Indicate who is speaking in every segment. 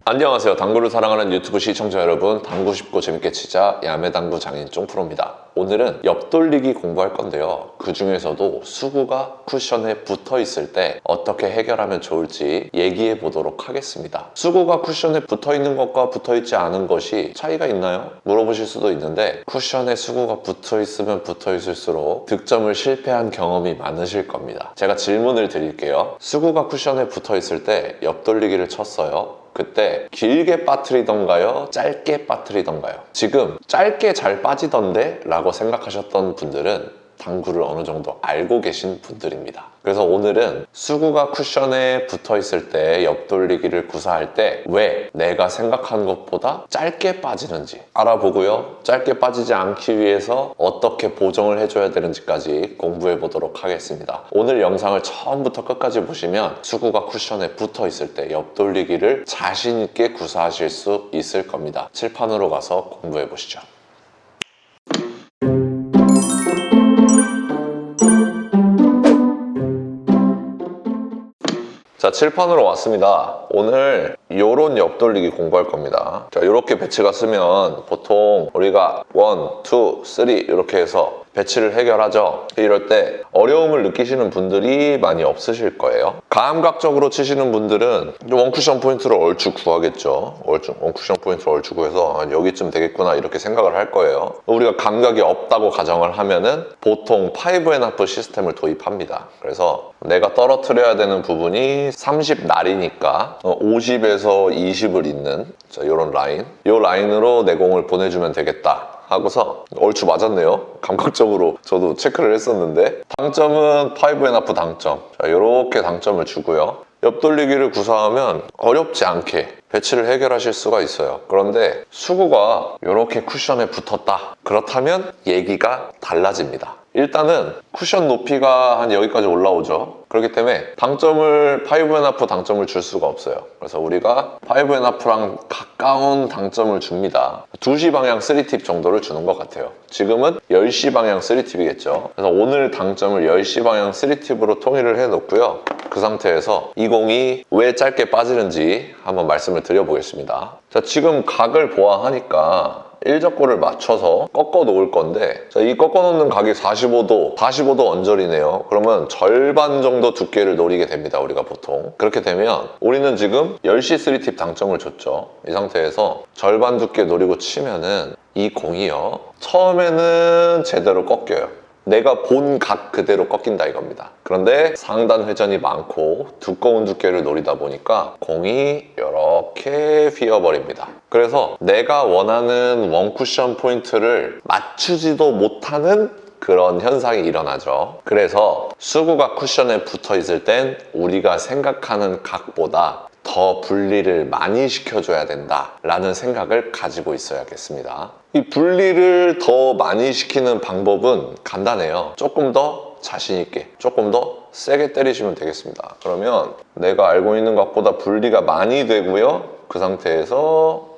Speaker 1: 안녕하세요. 당구를 사랑하는 유튜브 시청자 여러분, 당구 쉽고 재밌게 치자 야매당구 장인 쫑프로입니다. 오늘은 옆돌리기 공부할 건데요. 그 중에서도 수구가 쿠션에 붙어 있을 때 어떻게 해결하면 좋을지 얘기해 보도록 하겠습니다. 수구가 쿠션에 붙어 있는 것과 붙어 있지 않은 것이 차이가 있나요? 물어보실 수도 있는데, 쿠션에 수구가 붙어 있으면 붙어 있을수록 득점을 실패한 경험이 많으실 겁니다. 제가 질문을 드릴게요. 수구가 쿠션에 붙어 있을 때 옆돌리기를 쳤어요. 그때 길게 빠뜨리던가요? 짧게 빠뜨리던가요? 지금 짧게 잘 빠지던데? 라고 생각하셨던 분들은 당구를 어느 정도 알고 계신 분들입니다. 그래서 오늘은 수구가 쿠션에 붙어 있을 때 옆돌리기를 구사할 때 왜 내가 생각한 것보다 짧게 빠지는지 알아보고요. 짧게 빠지지 않기 위해서 어떻게 보정을 해줘야 되는지까지 공부해 보도록 하겠습니다. 오늘 영상을 처음부터 끝까지 보시면 수구가 쿠션에 붙어 있을 때 옆돌리기를 자신 있게 구사하실 수 있을 겁니다. 칠판으로 가서 공부해 보시죠. 자, 칠판으로 왔습니다. 오늘 요런 옆돌리기 공부할 겁니다. 자, 요렇게 배치가 쓰면 보통 우리가 1, 2, 3 이렇게 해서 배치를 해결하죠. 이럴 때 어려움을 느끼시는 분들이 많이 없으실 거예요. 감각적으로 치시는 분들은 원쿠션 포인트를 얼추 구하겠죠. 원쿠션 포인트를 얼추 구해서 여기쯤 되겠구나 이렇게 생각을 할 거예요. 우리가 감각이 없다고 가정을 하면은 보통 5&1 시스템을 도입합니다. 그래서 내가 떨어뜨려야 되는 부분이 30날이니까 50에서 20을 잇는 이런 라인, 이 라인으로 내 공을 보내주면 되겠다 하고서 얼추 맞았네요. 감각적으로 저도 체크를 했었는데, 당점은 5&1 당점. 자, 이렇게 당점을 주고요. 옆돌리기를 구사하면 어렵지 않게 배치를 해결하실 수가 있어요. 그런데 수구가 이렇게 쿠션에 붙었다. 그렇다면 얘기가 달라집니다. 일단은 쿠션 높이가 한 여기까지 올라오죠. 그렇기 때문에 당점을 5&1 당점을 줄 수가 없어요. 그래서 우리가 5&1랑 가까운 당점을 줍니다. 2시 방향 3팁 정도를 주는 것 같아요. 지금은 10시 방향 3팁이겠죠. 그래서 오늘 당점을 10시 방향 3팁으로 통일을 해 놓고요. 그 상태에서 이 공이 왜 짧게 빠지는지 한번 말씀을 드려보겠습니다. 자, 지금 각을 보아하니까 일적구를 맞춰서 꺾어 놓을 건데, 자, 이 꺾어 놓는 각이 45도 언저리네요. 그러면 절반 정도 두께를 노리게 됩니다, 우리가 보통. 그렇게 되면 우리는 지금 10시 3팁 당점을 줬죠. 이 상태에서 절반 두께 노리고 치면은 이 공이요, 처음에는 제대로 꺾여요. 내가 본 각 그대로 꺾인다 이겁니다. 그런데 상단 회전이 많고 두꺼운 두께를 노리다 보니까 공이 이렇게 휘어버립니다. 그래서 내가 원하는 원쿠션 포인트를 맞추지도 못하는 그런 현상이 일어나죠. 그래서 수구가 쿠션에 붙어 있을 땐 우리가 생각하는 각보다 더 분리를 많이 시켜줘야 된다라는 생각을 가지고 있어야겠습니다. 이 분리를 더 많이 시키는 방법은 간단해요. 조금 더 자신 있게, 조금 더 세게 때리시면 되겠습니다. 그러면 내가 알고 있는 것보다 분리가 많이 되고요. 그 상태에서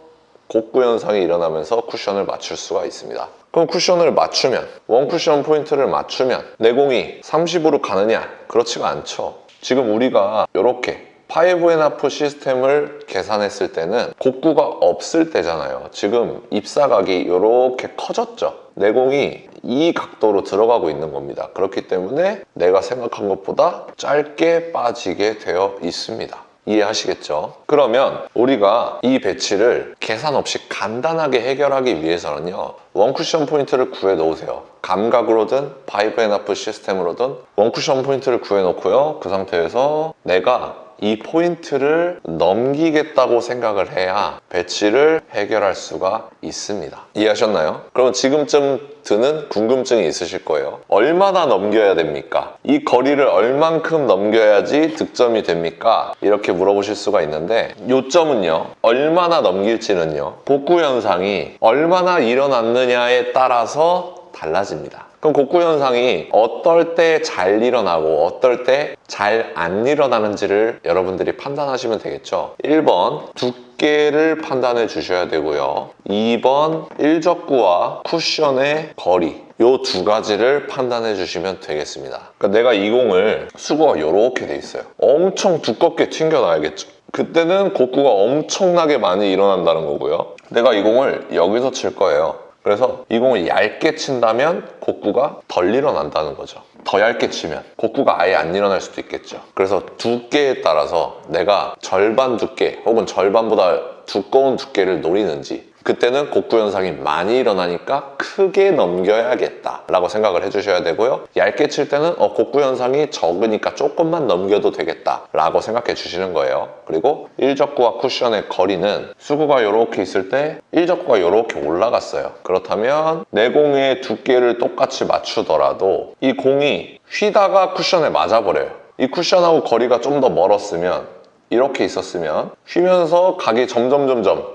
Speaker 1: 곡구 현상이 일어나면서 쿠션을 맞출 수가 있습니다. 그럼 쿠션을 맞추면, 원쿠션 포인트를 맞추면 내 공이 30으로 가느냐? 그렇지가 않죠. 지금 우리가 이렇게 5&1 시스템을 계산했을 때는 곡구가 없을 때잖아요. 지금 입사각이 이렇게 커졌죠. 내 공이 이 각도로 들어가고 있는 겁니다. 그렇기 때문에 내가 생각한 것보다 짧게 빠지게 되어 있습니다. 이해하시겠죠? 그러면 우리가 이 배치를 계산 없이 간단하게 해결하기 위해서는요, 원쿠션 포인트를 구해 놓으세요. 감각으로든 5&1 시스템으로든 원쿠션 포인트를 구해 놓고요. 그 상태에서 내가 이 포인트를 넘기겠다고 생각을 해야 배치를 해결할 수가 있습니다. 이해하셨나요? 그럼 지금쯤 드는 궁금증이 있으실 거예요. 얼마나 넘겨야 됩니까? 이 거리를 얼만큼 넘겨야지 득점이 됩니까? 이렇게 물어보실 수가 있는데, 요점은요, 얼마나 넘길지는요, 곡구 현상이 얼마나 일어났느냐에 따라서 달라집니다. 그럼 곡구 현상이 어떨 때 잘 일어나고 어떨 때 잘 안 일어나는지를 여러분들이 판단하시면 되겠죠. 1번 두께를 판단해 주셔야 되고요. 2번 일적구와 쿠션의 거리, 요 두 가지를 판단해 주시면 되겠습니다. 그러니까 내가 이 공을 수구가 이렇게 돼 있어요. 엄청 두껍게 튕겨놔야겠죠. 그때는 곡구가 엄청나게 많이 일어난다는 거고요. 내가 이 공을 여기서 칠 거예요. 그래서 이 공을 얇게 친다면 곡구가 덜 일어난다는 거죠. 더 얇게 치면 곡구가 아예 안 일어날 수도 있겠죠. 그래서 두께에 따라서 내가 절반 두께 혹은 절반보다 두꺼운 두께를 노리는지, 그때는 곡구 현상이 많이 일어나니까 크게 넘겨야겠다 라고 생각을 해주셔야 되고요. 얇게 칠 때는 곡구 현상이 적으니까 조금만 넘겨도 되겠다 라고 생각해 주시는 거예요. 그리고 일적구와 쿠션의 거리는 수구가 이렇게 있을 때 일적구가 이렇게 올라갔어요. 그렇다면 내 공의 두께를 똑같이 맞추더라도 이 공이 휘다가 쿠션에 맞아버려요. 이 쿠션하고 거리가 좀 더 멀었으면, 이렇게 있었으면 휘면서 각이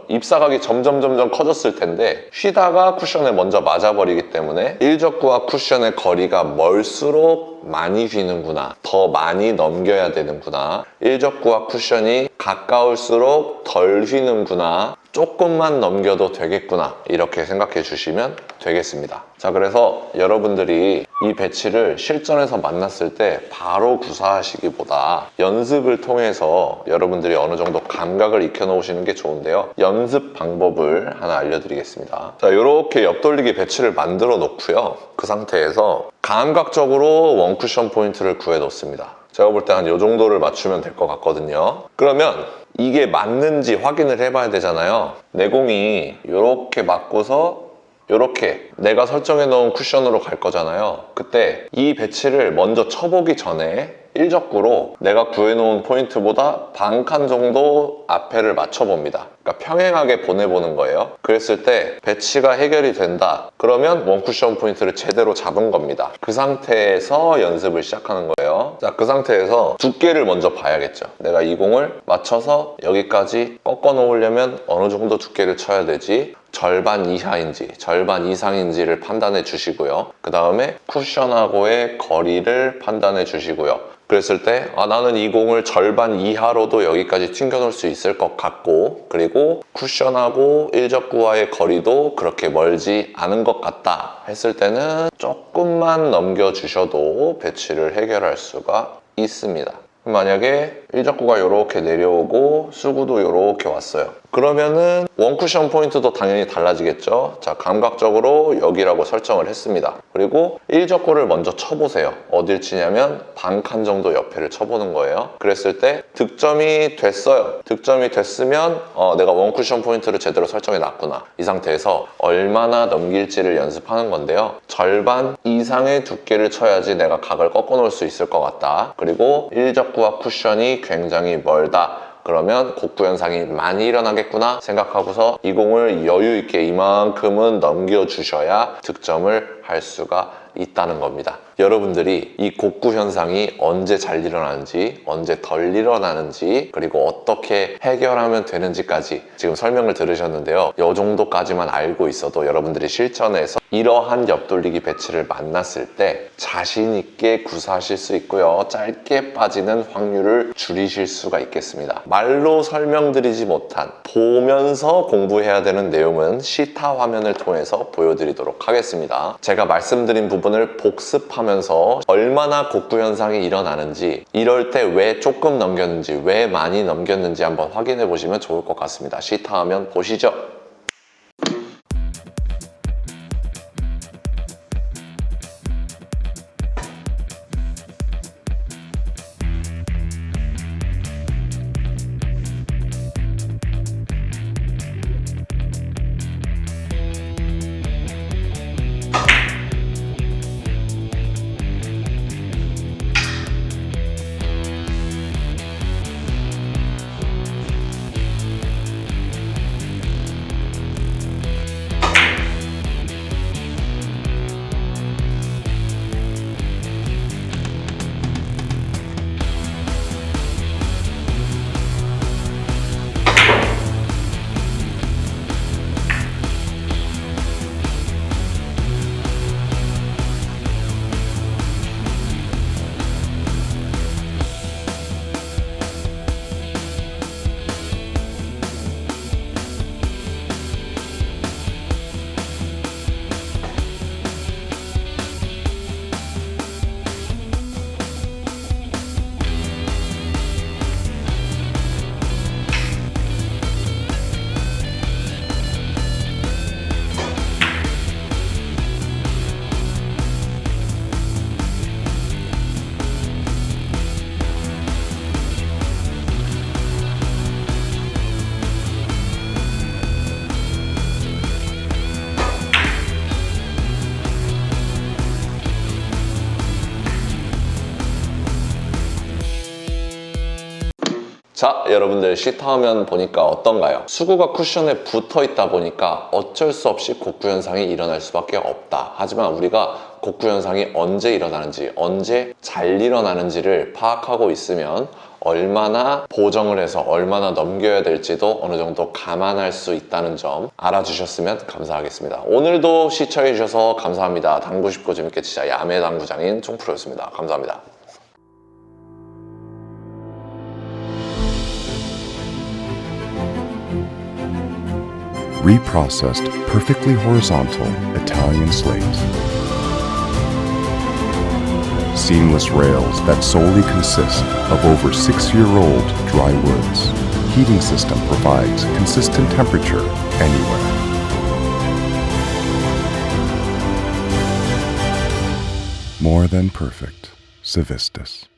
Speaker 1: 입사각이 점점 커졌을 텐데, 휘다가 쿠션에 먼저 맞아버리기 때문에 일적구와 쿠션의 거리가 멀수록 많이 휘는구나, 더 많이 넘겨야 되는구나, 일적구와 쿠션이 가까울수록 덜 휘는구나, 조금만 넘겨도 되겠구나, 이렇게 생각해 주시면 되겠습니다. 자, 그래서 여러분들이 이 배치를 실전에서 만났을 때 바로 구사하시기보다 연습을 통해서 여러분들이 어느 정도 감각을 익혀 놓으시는 게 좋은데요. 연습 방법을 하나 알려드리겠습니다. 자, 이렇게 옆돌리기 배치를 만들어 놓고요. 그 상태에서 감각적으로 원쿠션 포인트를 구해 놓습니다. 제가 볼 때 한 이 정도를 맞추면 될 것 같거든요. 그러면 이게 맞는지 확인을 해봐야 되잖아요. 내 공이 이렇게 맞고서 이렇게 내가 설정해 놓은 쿠션으로 갈 거잖아요. 그때 이 배치를 먼저 쳐보기 전에 일적구로 내가 구해놓은 포인트보다 반 칸 정도 앞에를 맞춰봅니다. 그러니까 평행하게 보내보는 거예요. 그랬을 때 배치가 해결이 된다. 그러면 원쿠션 포인트를 제대로 잡은 겁니다. 그 상태에서 연습을 시작하는 거예요. 자, 그 상태에서 두께를 먼저 봐야겠죠. 내가 이 공을 맞춰서 여기까지 꺾어 놓으려면 어느 정도 두께를 쳐야 되지? 절반 이하인지 절반 이상인지를 판단해 주시고요. 그 다음에 쿠션하고의 거리를 판단해 주시고요. 그랬을 때 나는 이 공을 절반 이하로도 여기까지 튕겨 놓을 수 있을 것 같고, 그리고 쿠션하고 일적구와의 거리도 그렇게 멀지 않은 것 같다 했을 때는 조금만 넘겨주셔도 배치를 해결할 수가 있습니다. 만약에 일적구가 이렇게 내려오고 수구도 이렇게 왔어요. 그러면은 원쿠션 포인트도 당연히 달라지겠죠. 자, 감각적으로 여기라고 설정을 했습니다. 그리고 일적구를 먼저 쳐보세요. 어딜 치냐면 반 칸 정도 옆에를 쳐보는 거예요. 그랬을 때 득점이 됐어요. 득점이 됐으면 내가 원쿠션 포인트를 제대로 설정해 놨구나. 이 상태에서 얼마나 넘길지를 연습하는 건데요. 절반 이상의 두께를 쳐야지 내가 각을 꺾어 놓을 수 있을 것 같다. 그리고 일적구와 쿠션이 굉장히 멀다. 그러면 곡구 현상이 많이 일어나겠구나 생각하고서 이 공을 여유 있게 이만큼은 넘겨주셔야 득점을 할 수가 있다는 겁니다. 여러분들이 이 곡구 현상이 언제 잘 일어나는지, 언제 덜 일어나는지, 그리고 어떻게 해결하면 되는지까지 지금 설명을 들으셨는데요. 이 정도까지만 알고 있어도 여러분들이 실전에서 이러한 옆돌리기 배치를 만났을 때 자신 있게 구사하실 수 있고요. 짧게 빠지는 확률을 줄이실 수가 있겠습니다. 말로 설명드리지 못한, 보면서 공부해야 되는 내용은 시타 화면을 통해서 보여드리도록 하겠습니다. 제가 말씀드린 부분을 복습하면서 얼마나 곡구 현상이 일어나는지, 이럴 때 왜 조금 넘겼는지, 왜 많이 넘겼는지 한번 확인해 보시면 좋을 것 같습니다. 시타 화면 보시죠. 자, 여러분들 시타하면 보니까 어떤가요? 수구가 쿠션에 붙어 있다 보니까 어쩔 수 없이 곡구 현상이 일어날 수밖에 없다. 하지만 우리가 곡구 현상이 언제 일어나는지, 언제 잘 일어나는지를 파악하고 있으면 얼마나 보정을 해서 얼마나 넘겨야 될지도 어느 정도 감안할 수 있다는 점 알아주셨으면 감사하겠습니다. 오늘도 시청해주셔서 감사합니다. 당구 쉽고 재밌게 치자 야매 당구장인 총프로였습니다. 감사합니다.
Speaker 2: Reprocessed, perfectly horizontal Italian slate. Seamless rails that solely consist of over 6-year-old dry woods. Heating system provides consistent temperature anywhere. More than perfect. Civistus.